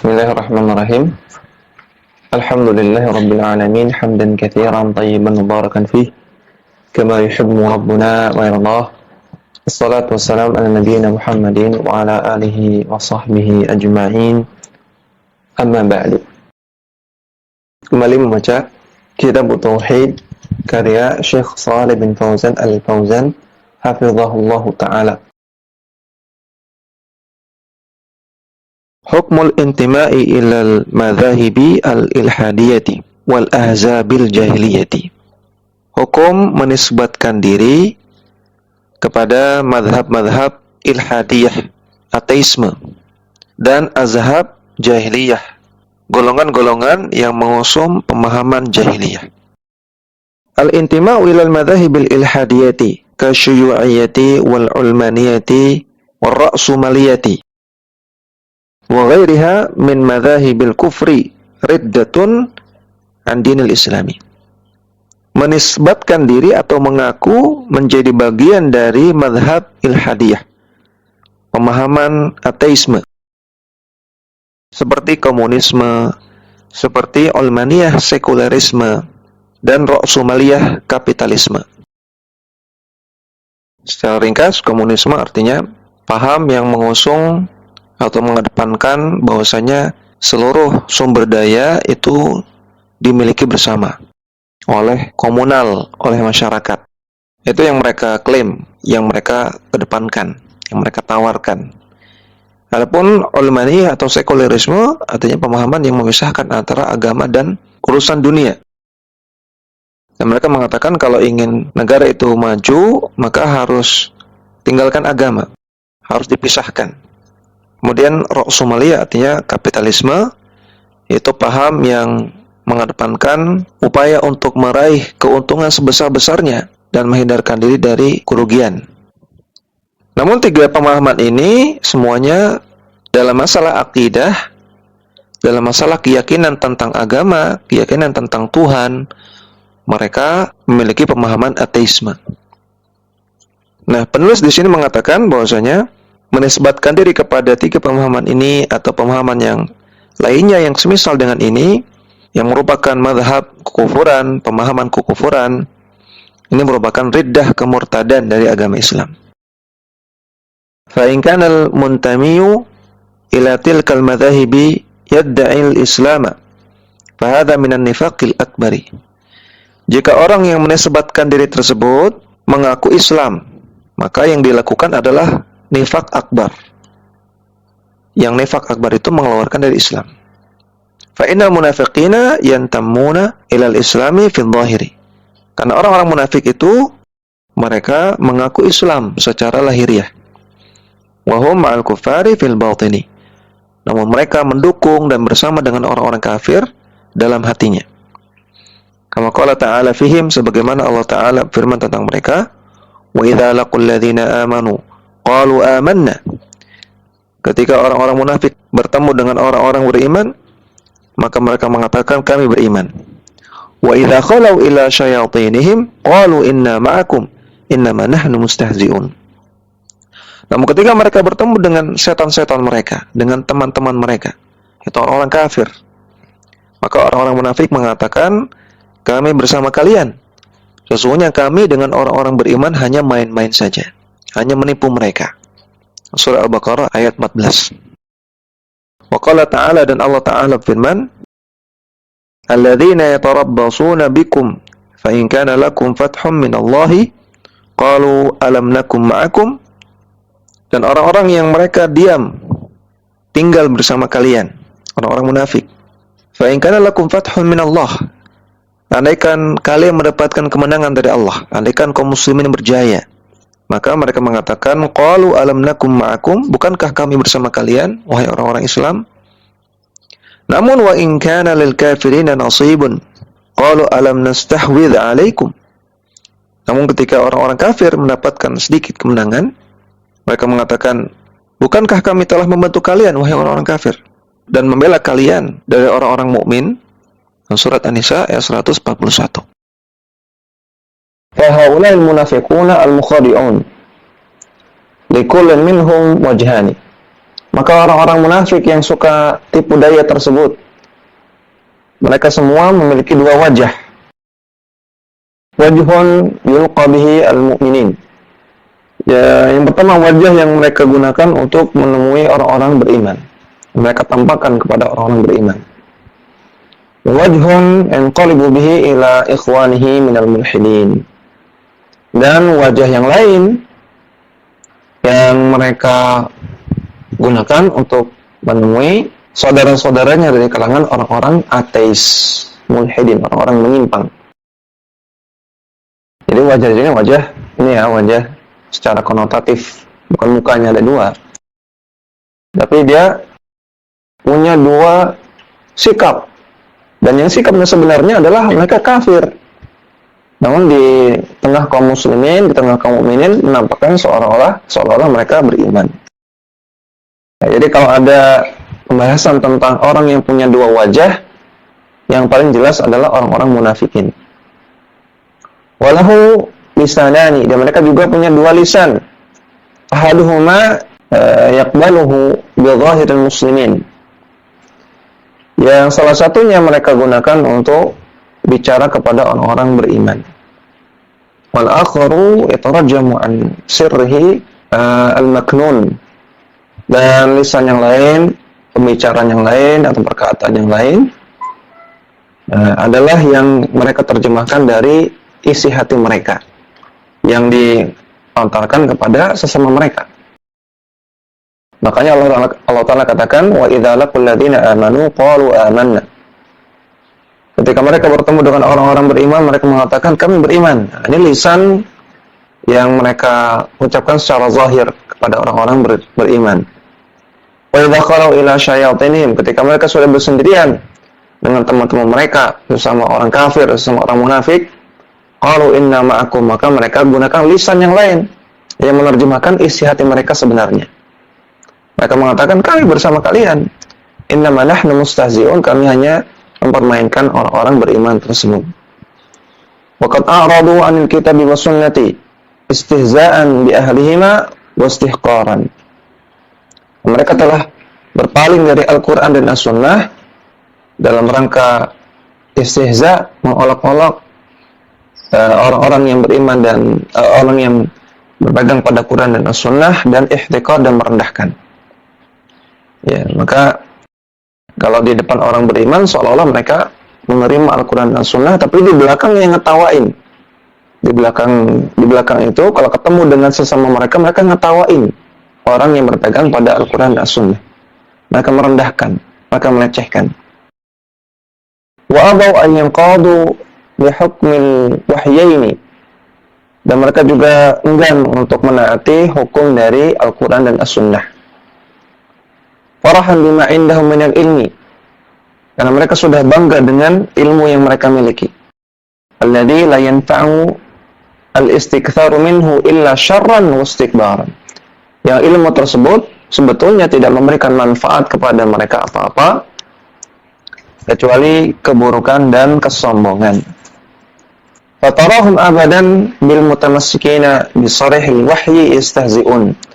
Bismillahirrahmanirrahim. Alhamdulillahi rabbil alamin hamdan katsiran tayyiban mubarakan fih kama yuhibbu rabbuna wa yardah. Wassalatu wassalamu ala nabiyyina Muhammadin wa ala alihi wa sahbihi ajma'in. Amma ba'du. Kembali membaca Kitab Tauhid karya Syekh Shalih bin Fauzan Al-Fauzan hafizahullahu taala. Hukmul intima'i ilal madhahibi al-ilhadiyati wal ahzabil jahiliyati. Hukum menisbatkan diri kepada madhab-madhab ilhadiyah, ateisme, dan azhab jahiliyah, golongan-golongan yang mengusung pemahaman jahiliyah. Al-intima'u ilal madhahibil ilhadiyati kasyuyu'iyati wal ulmaniyati wal ra'sumaliyati wa ghairiha min madhahibil kufri riddatun an dinil islami. Menisbatkan diri atau mengaku menjadi bagian dari madhab ilhadiyah, pemahaman ateisme, seperti komunisme, seperti ulmaniyah sekularisme, dan ra'sumaliyah kapitalisme. Secara ringkas, komunisme artinya paham yang mengusung atau mengedepankan bahwasanya seluruh sumber daya itu dimiliki bersama oleh komunal, oleh masyarakat. Itu yang mereka klaim, yang mereka kedepankan, yang mereka tawarkan. Adapun ulmaniyah atau sekularisme artinya pemahaman yang memisahkan antara agama dan urusan dunia. Dan mereka mengatakan kalau ingin negara itu maju, maka harus tinggalkan agama, harus dipisahkan. Kemudian ra'sumaliyah artinya kapitalisme, yaitu paham yang mengedepankan upaya untuk meraih keuntungan sebesar-besarnya dan menghindarkan diri dari kerugian. Namun tiga pemahaman ini semuanya dalam masalah akidah, dalam masalah keyakinan tentang agama, keyakinan tentang Tuhan, mereka memiliki pemahaman ateisme. Nah, penulis di sini mengatakan bahwasanya menisbatkan diri kepada tiga pemahaman ini atau pemahaman yang lainnya yang semisal dengan ini, yang merupakan madhab kekufuran, pemahaman kekufuran, ini merupakan riddah, kemurtadan dari agama Islam. Fa in kana al-muntami'u ila tilkal madhahibi yadda'i al-islam fa hadha min an-nifaqil akbari. Jika orang yang menisbatkan diri tersebut mengaku Islam, maka yang dilakukan adalah nifaq akbar. Yang nifaq akbar itu mengeluarkan dari Islam. Fa innal munafiqina yantamuna ilal islami fil dhahiri. Karena orang-orang munafik itu mereka mengaku Islam secara lahiriah. Wa hum ma'al kuffari fil batini. Namun mereka mendukung dan bersama dengan orang-orang kafir dalam hatinya. Kama qala ta'ala fihim, sebagaimana Allah Ta'ala firman tentang mereka, wa idza laqul ladzina amanu qalu amanna. Ketika orang-orang munafik bertemu dengan orang-orang beriman, maka mereka mengatakan kami beriman. Wa idza khalau ila syayatinihim qalu inna ma'akum innama nahnu mustahzi'un. Namun ketika mereka bertemu dengan setan-setan mereka, dengan teman-teman mereka, itu orang-orang kafir, maka orang-orang munafik mengatakan kami bersama kalian. Sesungguhnya kami dengan orang-orang beriman hanya main-main saja, hanya menipu mereka. Surah Al-Baqarah ayat 14. Wa qala ta'ala, dan Allah Ta'ala firman, alladzina yatarabbasuna bikum fa in kana lakum fathun minallahi qalu alam nakum ma'akum. Dan orang-orang yang mereka diam tinggal bersama kalian, orang-orang munafik. Fa in kana lakum fathun minallah, andaikan kalian mendapatkan kemenangan dari Allah, andaikan kaum muslimin berjaya, maka mereka mengatakan qalu alam nakum ma'akum, bukankah kami bersama kalian wahai orang-orang Islam? Namun wa in kana lil kafirina nasibun qalu alam nastahwidh 'alaikum. Namun ketika orang-orang kafir mendapatkan sedikit kemenangan, mereka mengatakan, bukankah kami telah membantu kalian wahai orang-orang kafir dan membela kalian dari orang-orang mukmin? Surat An-Nisa ayat 141. Fa haula'il munafiquna al-mukhadi'un likullin minhum wajhani. Maka orang-orang munafik yang suka tipu daya tersebut, mereka semua memiliki dua wajah. Wajhun yulqa bihi al-mu'minin. Ya, yang pertama wajah yang mereka gunakan untuk menemui orang-orang beriman. Mereka tampakkan kepada orang-orang beriman. Wajhun yanqalibu bihi ila ikhwanihi minal mulhidin. Dan wajah yang lain yang mereka gunakan untuk menemui saudara-saudaranya dari kalangan orang-orang ateis, mulhidin, orang-orang menyimpang. Jadi wajah ini wajah secara konotatif, bukan mukanya ada dua. Tapi dia punya dua sikap. Dan yang sikapnya sebenarnya adalah mereka kafir. Namun di tengah kaum muslimin, di tengah kaum mukminin menampakkan seolah-olah mereka beriman. Ya, jadi kalau ada pembahasan tentang orang yang punya dua wajah, yang paling jelas adalah orang-orang munafikin. Walahu lisanani, dan mereka juga punya dua lisan. Ahaduhuma yaqbaluhu bi dhahiril muslimin. Yang salah satunya mereka gunakan untuk bicara kepada orang-orang beriman. Wal akharu yatarajjamu an sirrihi al-maknun. Dan lisan yang lain, pembicaraan yang lain atau perkataan yang lain adalah yang mereka terjemahkan dari isi hati mereka yang dilontarkan kepada sesama mereka. Makanya Allah Ta'ala katakan, wa idza laqul ladzina amanu qalu amanna. Ketika mereka bertemu dengan orang-orang beriman, mereka mengatakan kami beriman. Nah, ini lisan yang mereka ucapkan secara zahir kepada orang-orang beriman. Wa idza qalu ila syayatinihim, ketika mereka sudah bersendirian dengan teman-teman mereka, bersama orang kafir, bersama orang munafik, qalu inna ma'akum, maka mereka gunakan lisan yang lain yang menerjemahkan isi hati mereka sebenarnya. Mereka mengatakan kami bersama kalian. Innama nahnu mustahzi'un, kami hanya mempermainkan orang-orang beriman tersebut. Waqad a'radu 'anil kitabi was sunnati istihza'an bi ahlihima wa istihqaran. Mereka telah berpaling dari Al-Qur'an dan As-Sunnah dalam rangka istihza', mengolok-olok orang-orang yang beriman dan orang yang berpegang pada Quran dan As-Sunnah, dan ihtiqar dan merendahkan. Ya, maka kalau di depan orang beriman seolah-olah mereka menerima Al-Quran dan Sunnah, tapi di belakang yang ngetawain. Di belakang itu kalau ketemu dengan sesama mereka ngetawain orang yang berpegang pada Al-Quran dan Sunnah. Mereka merendahkan, mereka melecehkan. Wa abaw an yanqadu bi hukmil wahyaini, dan mereka juga enggan untuk menaati hukum dari Al-Quran dan As-Sunnah. Farahan bima indahum minal ilmi, karena mereka sudah bangga dengan ilmu yang mereka miliki. Alladzi la yanfa'u al-istikthar minhu illa syarran wa istikbaran. Yang ilmu tersebut sebetulnya tidak memberikan manfaat kepada mereka apa-apa kecuali keburukan dan kesombongan. Fatarahum abadan bil mutamassikina bi sarihil wahyi istahzi'un.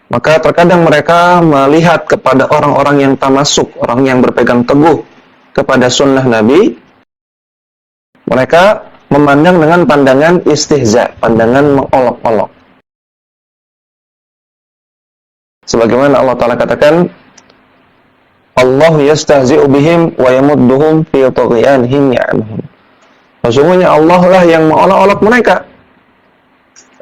Maka terkadang mereka melihat kepada orang-orang yang tamasuk, orang yang berpegang teguh kepada sunnah Nabi, mereka memandang dengan pandangan istihza, pandangan mengolok-olok. Sebagaimana Allah Ta'ala katakan, Allahu yastahzi'u bihim wa yamudduhum fi tughyanihim ya'mahun. Sesungguhnya Allah lah yang mengolok-olok mereka.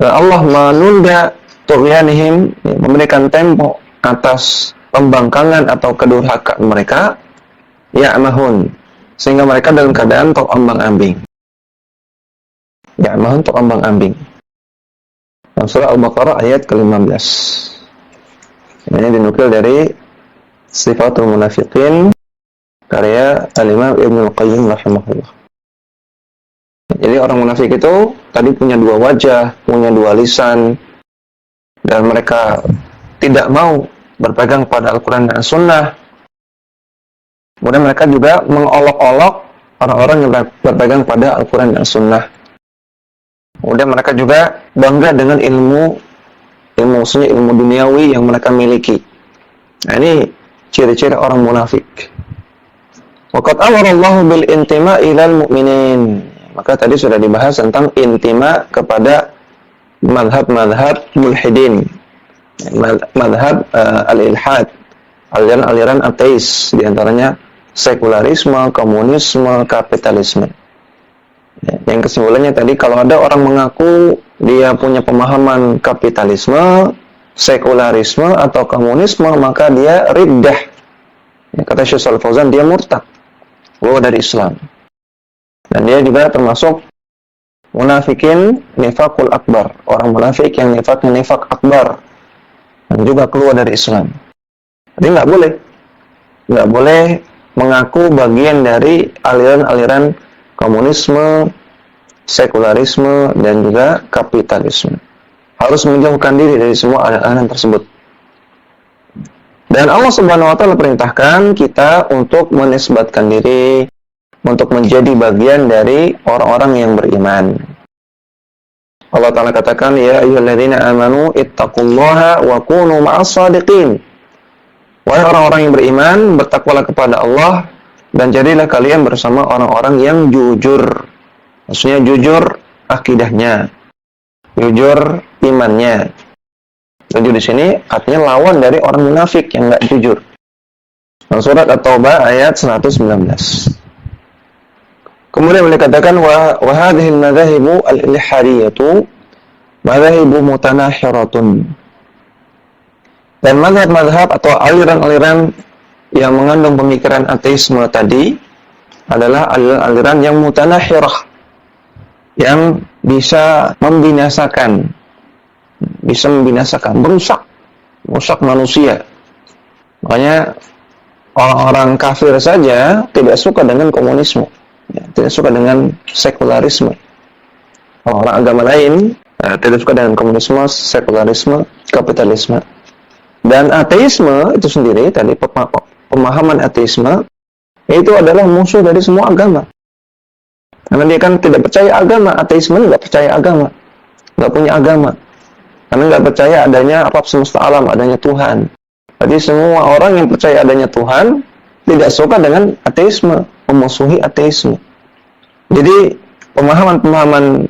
Dan Allah menunda tughyanihim, memberikan tempo atas pembangkangan atau kedurhakaan mereka, ya'mahun, sehingga mereka dalam keadaan terombang-ambing. Ya'mahun, terombang-ambing. Dalam surah Al-Baqarah ayat ke-15. Ini dinukil dari Sifatul Munafiqin karya Al-Imam Ibnu Al-Qayyim rahimahullah. Jadi orang munafik itu tadi punya dua wajah, punya dua lisan, dan mereka tidak mau berpegang pada Al-Quran dan Sunnah. Kemudian mereka juga mengolok-olok orang-orang yang berpegang pada Al-Quran dan Sunnah. Kemudian mereka juga bangga dengan ilmu duniawi yang mereka miliki. Nah, ini ciri-ciri orang munafik. Waqad amara Allah bil intima ilal mu'minin. Maka tadi sudah dibahas tentang intima kepada madhab-madhab mulhidin, madhab al-ilhad, aliran-aliran ateis, diantaranya sekularisme, komunisme, kapitalisme. Yang kesimpulannya tadi, kalau ada orang mengaku dia punya pemahaman kapitalisme, sekularisme, atau komunisme, maka dia riddah. Kata Syekh Shalih Fauzan, dia murtad, keluar dari Islam. Dan dia juga termasuk munafikin nifakul akbar, orang munafik yang nifaknya nifak akbar, dan juga keluar dari Islam. Jadi nggak boleh mengaku bagian dari aliran-aliran komunisme, sekularisme, dan juga kapitalisme. Harus menjauhkan diri dari semua aliran tersebut. Dan Allah Subhanahu wa Ta'ala perintahkan kita untuk menisbatkan diri, untuk menjadi bagian dari orang-orang yang beriman. Allah Ta'ala katakan, ya ayyuhalladzina amanu ittaqullaha wa kunu ma'as shadiqin. Wahai orang-orang yang beriman, bertakwalah kepada Allah dan jadilah kalian bersama orang-orang yang jujur. Maksudnya jujur akidahnya, jujur imannya. Jujur di sini artinya lawan dari orang munafik yang enggak jujur. Surat At-Taubah ayat 119. Kemudian beliau katakan wa hadhihi al-madhahibu al-ilhadiyatu madhahibu mutanahiratun. Dan mazhab-mazhab atau aliran-aliran yang mengandung pemikiran ateisme tadi adalah aliran yang mutanahirah, yang bisa membinasakan, merusak manusia. Makanya orang-orang kafir saja tidak suka dengan komunisme, tidak suka dengan sekularisme. Orang agama lain tidak suka dengan komunisme, sekularisme, kapitalisme. Dan ateisme itu sendiri, tadi pemahaman ateisme itu adalah musuh dari semua agama. Karena dia kan tidak percaya agama, ateisme nggak percaya agama, nggak punya agama. Karena nggak percaya adanya alam semesta alam, adanya Tuhan. Jadi semua orang yang percaya adanya Tuhan tidak suka dengan ateisme, memusuhi ateisme. Jadi pemahaman-pemahaman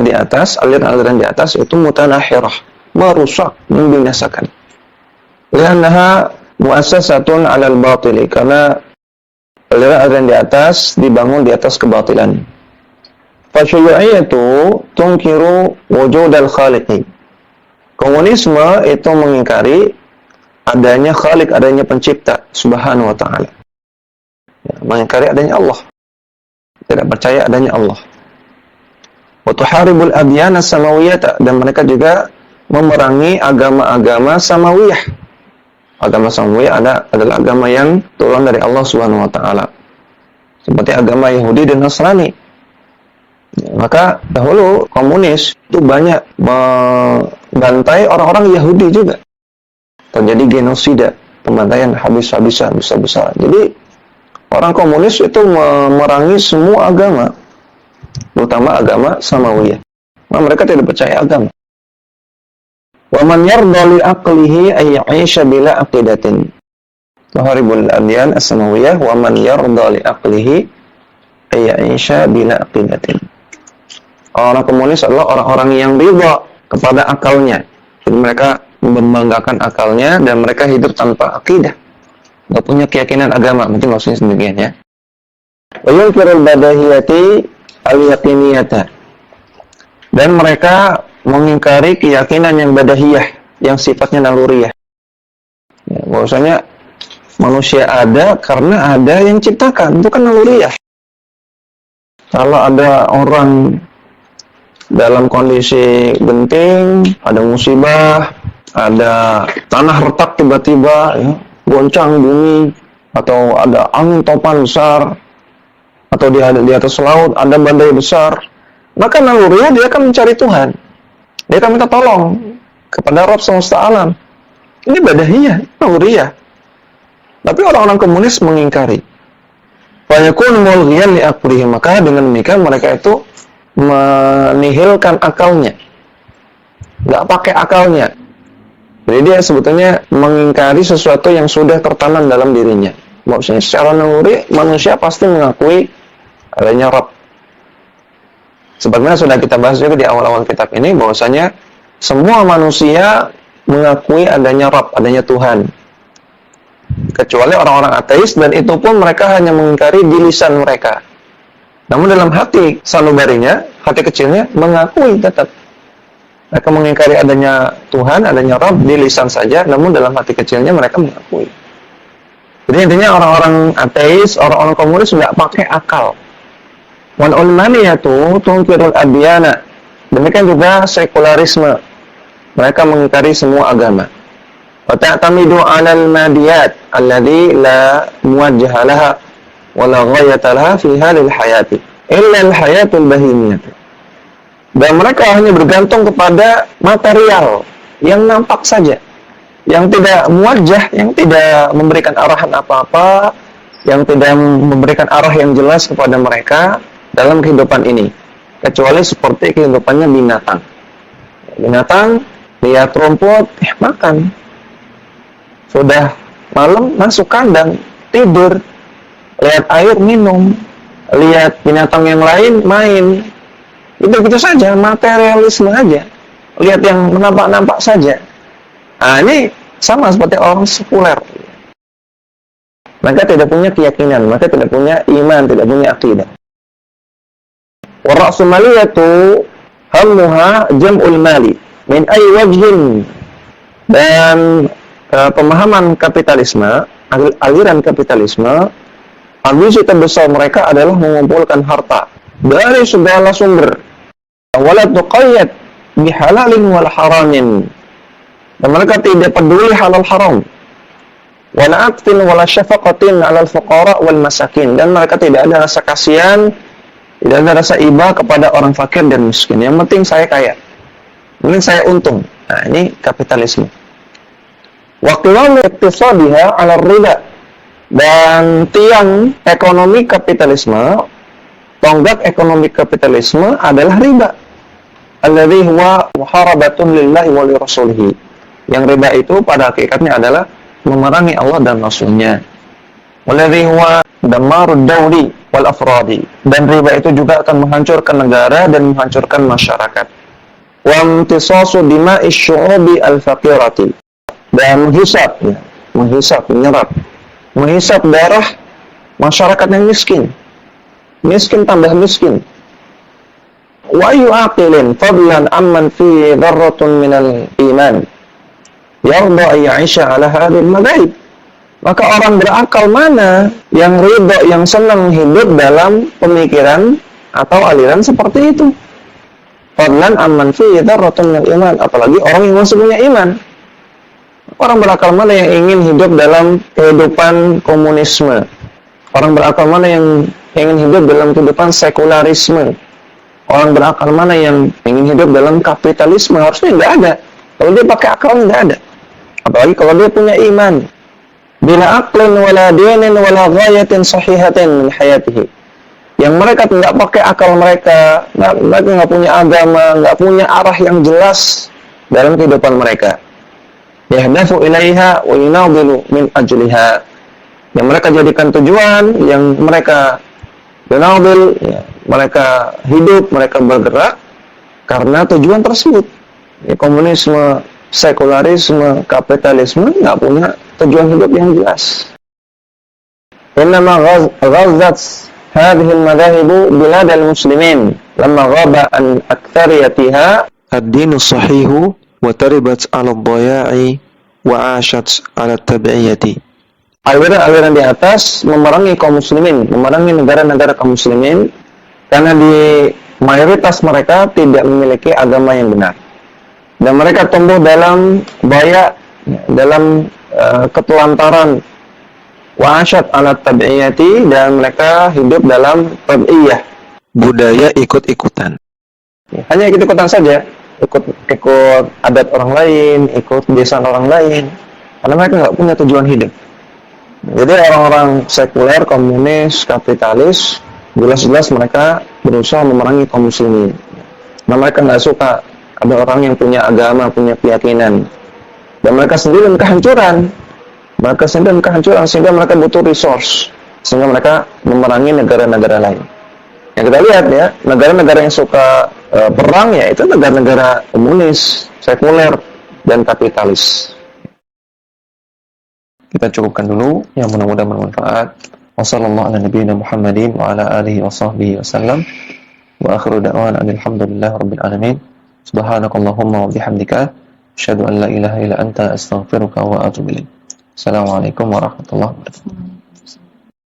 di atas, aliran-aliran di atas itu mutanahirah, merusak, membinasakan. Liannaha muassasatun 'alal batili, karena aliran-aliran di atas dibangun di atas kebatilan. Fasyu'iyatu tunkiru wujudal khaliqi. Komunisme itu mengingkari adanya khalik, adanya pencipta subhanahu wa ta'ala. Mengingkari adanya Allah, tidak percaya adanya Allah. Wa tuharibul adyana samawiyata, dan mereka juga memerangi agama-agama samawiyah. Agama samawiyah adalah agama yang turun dari Allah Subhanahu wa taala. Seperti agama Yahudi dan Nasrani. Maka dahulu komunis itu banyak membantai orang-orang Yahudi juga. Terjadi genosida, pembantaian habis-habisan, besar-besar. Jadi orang komunis itu memerangi semua agama, terutama agama samawiyah. Nah, mereka tidak percaya agama. Wa man yarda li aqlihi ay ya'isha bila aqidatin. Tuharibul adyan as-samawiyah wa man yarda li aqlihi ay ya'isha bila aqidatin. Orang komunis adalah orang-orang yang ridha kepada akalnya. Jadi mereka membanggakan akalnya dan mereka hidup tanpa akidah. Enggak punya keyakinan agama, mungkin maksudnya demikian ya. Wa yunkirul badahiyati al-yaqiniyata. Dan mereka mengingkari keyakinan yang badahiyah, yang sifatnya naluriyah. Ya, bahwasanya manusia ada karena ada yang ciptakan, itu kan naluriyah. Kalau ada orang dalam kondisi genting, ada musibah, ada tanah retak tiba-tiba, ya, goncang bumi, atau ada angin topan besar, atau di atas laut ada badai besar, maka naluriah dia akan mencari Tuhan. Dia akan minta tolong kepada Rabb semesta alam. Ini badahiyah, naluriah. Tapi orang-orang komunis mengingkari. Fa yakunu mulghiyan li aqlihi, maka dengan demikian mereka itu menihilkan akalnya. Enggak pakai akalnya. Jadi dia sebetulnya mengingkari sesuatu yang sudah tertanam dalam dirinya. Maksudnya secara naluri manusia pasti mengakui adanya Rabb. Sebagaimana sudah kita bahas juga di awal-awal kitab ini, bahwasanya semua manusia mengakui adanya Rabb, adanya Tuhan. Kecuali orang-orang ateis, dan itu pun mereka hanya mengingkari di lisan mereka. Namun dalam hati sanubarinya, hati kecilnya mengakui tetap. Mereka mengingkari adanya Tuhan, adanya Rabb di lisan saja, namun dalam hati kecilnya mereka mengakui. Jadi intinya orang-orang ateis, orang-orang komunis nggak pakai akal. Wal ulmaniyatu tunkirul adyana. Demikian juga sekularisme. Mereka mengingkari semua agama. Wa ta'tamidu 'alal madiyat alladhi la muwajjaha laha wa la ghayata laha fi hadhil hayati illa al-hayatul bahimiyah. Dan mereka hanya bergantung kepada material yang nampak saja, yang tidak muwajjah, yang tidak memberikan arahan apa-apa, yang tidak memberikan arah yang jelas kepada mereka dalam kehidupan ini, kecuali seperti kehidupannya binatang. Binatang lihat rumput, makan. Sudah malam masuk kandang, tidur. Lihat air, minum. Lihat binatang yang lain, main. Itu saja, materialisme aja. Lihat yang nampak-nampak saja. Nah, ini sama seperti orang sekuler. Mereka tidak punya keyakinan, mereka tidak punya iman, tidak punya akidah. Warasumaliyatu hammuha jam'ul mali min ayyi wajhin. Dan pemahaman kapitalisme, aliran kapitalisme, ambisi terbesar mereka adalah mengumpulkan harta dari segala sumber. Wala tuqayyad bihalalin wal haramin. Dan mereka tidak peduli halal haram. Wala aqtin wala syafaqatin 'alal fuqara wal masakin. Dan mereka tidak ada rasa kasihan, tidak ada rasa iba kepada orang fakir dan miskin. Yang penting saya kaya. Yang penting saya untung. Nah, ini kapitalisme. Wa qiwamu iqtisadiha 'ala riba. Dan tiang ekonomi kapitalisme, tonggak ekonomi kapitalisme adalah riba. Alladhi huwa muharabatun lillahi wa li rasulih. Yang riba itu pada hakikatnya adalah memerangi Allah dan Rasulnya. Walladhi huwa damarud dawli wal afradi. Dan riba itu juga akan menghancurkan negara dan menghancurkan masyarakat. Wa imtisasu dima'i syu'ubi al-faqirati. Dan menghisap darah masyarakat yang miskin. Miskin tambah miskin. Wa yu'aqilin fadlan amman fi dharratun minal iman yarda ayya'isha ala hadhil madhahib. Maka orang berakal mana yang ridha, yang senang hidup dalam pemikiran atau aliran seperti itu? Fadlan amman fi dharratun minal iman, apalagi orang yang masih punya iman. Orang berakal mana yang ingin hidup dalam kehidupan komunisme? Orang berakal mana yang ingin hidup dalam kehidupan sekularisme? Orang berakal mana yang ingin hidup dalam kapitalisme? Harusnya nggak ada. Kalau dia pakai akal nggak ada. Apalagi kalau dia punya iman. Bila aqlin wala dinin wala ghayatin sahihatin min hayatihi. Yang mereka tidak pakai akal mereka nggak punya agama, nggak punya arah yang jelas dalam kehidupan mereka. Yahdafu ilaiha wa yunadilu min ajliha. Yang mereka jadikan tujuan, yang mereka yunadil, ya, mereka hidup, mereka bergerak karena tujuan tersebut. Ya, komunisme, sekularisme, kapitalisme nggak punya tujuan hidup yang jelas. Innama ghazzat hadhihi al-madhahibu bilad al-muslimin lamma ghaba an aktsariyatiha ad-din as-sahihu wa taribat 'ala ad-daya'i wa 'ashat 'ala at-tabi'iyati. Aliran-aliran di atas memerangi kaum muslimin, memerangi negara-negara kaum muslimin karena di mayoritas mereka tidak memiliki agama yang benar. Dan mereka tumbuh dalam daya, dalam ketelantaran, wa asyad ala tabi'iyati, dan mereka hidup dalam tabi'iyah, budaya ikut-ikutan. Hanya ikut-ikutan saja, ikut adat orang lain, ikut kebiasaan orang lain, karena mereka nggak punya tujuan hidup. Jadi orang-orang sekuler, komunis, kapitalis, jelas-jelas mereka berusaha memerangi kaum muslimin. Nah, mereka nggak suka ada orang yang punya agama, punya keyakinan. dan mereka sendiri dalam kehancuran. Mereka sendiri dalam kehancuran, sehingga mereka butuh resource, sehingga mereka memerangi negara-negara lain. Yang kita lihat ya, negara-negara yang suka perang ya itu negara-negara komunis, sekuler, dan kapitalis. Kita cukupkan dulu, yang mudah-mudahan bermanfaat. Wassalamualaikum warahmatullahi wabarakatuh. Wa ala alihi wa sahbihi wasallam. Wa akhiru da'wana alhamdulillahi rabbil alamin. Subhanakallahumma wa bihamdika asyhadu an la ilaha illa anta astaghfiruka wa atubu ilaik. Assalamualaikum warahmatullahi wabarakatuh.